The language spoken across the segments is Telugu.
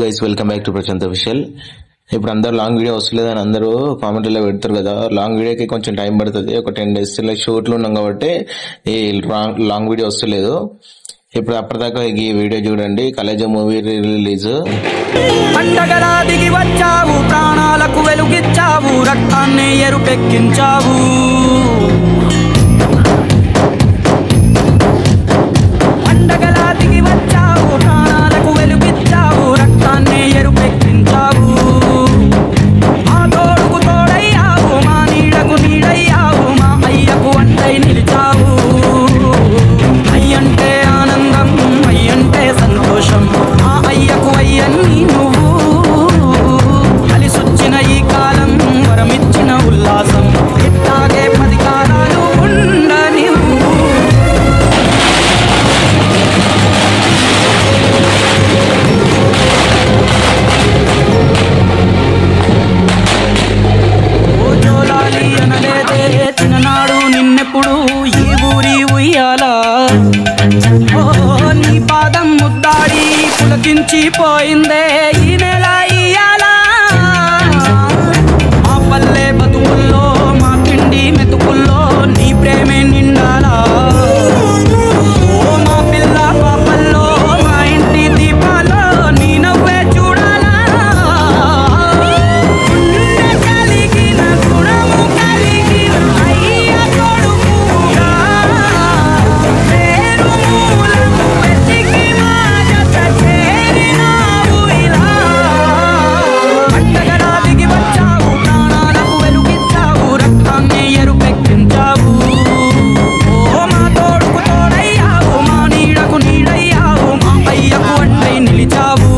Guys welcome back to Prashant official. ఇప్పుడు అందరూ లాంగ్ వీడియో వస్తలేదని అందరూ కామెంట్లో పెడతారు కదా. లాంగ్ వీడియోకి కొంచెం టైం పడుతుంది, ఒక 10 days షూట్లో ఉన్నాం కాబట్టి ఈ లాంగ్ వీడియో వస్తలేదు. ఇప్పుడు అప్పటిదాకా ఈ వీడియో చూడండి. Khaleja movie release. పండగలా దిగి వచ్చావు, ప్రాణాలకు వెలుగిచ్చావు, రక్తాన్ని ఎరుపెక్కించావు. పండగలా దిగి వచ్చావు, ప్రాణాలకు వెలుగిచ్చావు, రక్తాన్ని ఎరుపెక్కించావు. మా తోడుకు తోడయ్యావు, మా నీడకు నీడయ్యావు, మా అయ్యకు అంటై నిలిచావు. అయ్యంటే ఆనందం, అయ్యంటే సంతోషం, ఆ అయ్యకు అయ్యన్ని నువ్వు. కలిసొచ్చిన ఈ కాలం వరమిచ్చిన ఉల్లాసం, ఇట్టాగే 10 కాలాలు ఉండనివ్వు. ఓ జోలాలి అనలేదే చిన్ననాడు నిన్నెప్పుడు ఈ ఊరి ఉయ్యాలా. ఓ నీ పాదం ముద్దాడి పులకించిపోయిందే ఈ నెల ఇయ్యాలా. మా పల్లె బతుకుల్లో, మా పిండి మెతుకుల్లో నీ ప్రేమే నిండాలా. ఓ మా పిల్ల పాపల్లో, మా ఇంటి దీపాల్లో నీ నవ్వే చూడాలా. గుండె కలిగిన గుణము కలిగిన అయ్య కొడుకుగా, పేరు మూలము వెతికి మా జత చేరినావు ఇలా. పండగలా దిగి వచ్చావు, ప్రాణాలకు వెలుగిచ్చావు, రక్తాన్ని ఎరుపెక్కించావు. ఓ మా తోడుకు తోడయ్యావు, మా నీడకు నీడయ్యావు, మా అయ్యకు అంటై నిలిచావు.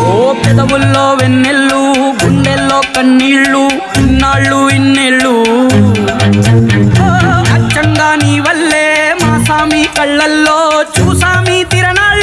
ఓ పెదవుల్లో వెన్నెళ్ళు, గుండెల్లో కన్నీళ్ళు, ఇన్నాళ్ళు ఇన్నేళ్ళు. ఓ అచ్చంగా నీ వల్లే మా సామి కళ్ళల్లో చూసామి తిరణాళ్ళు.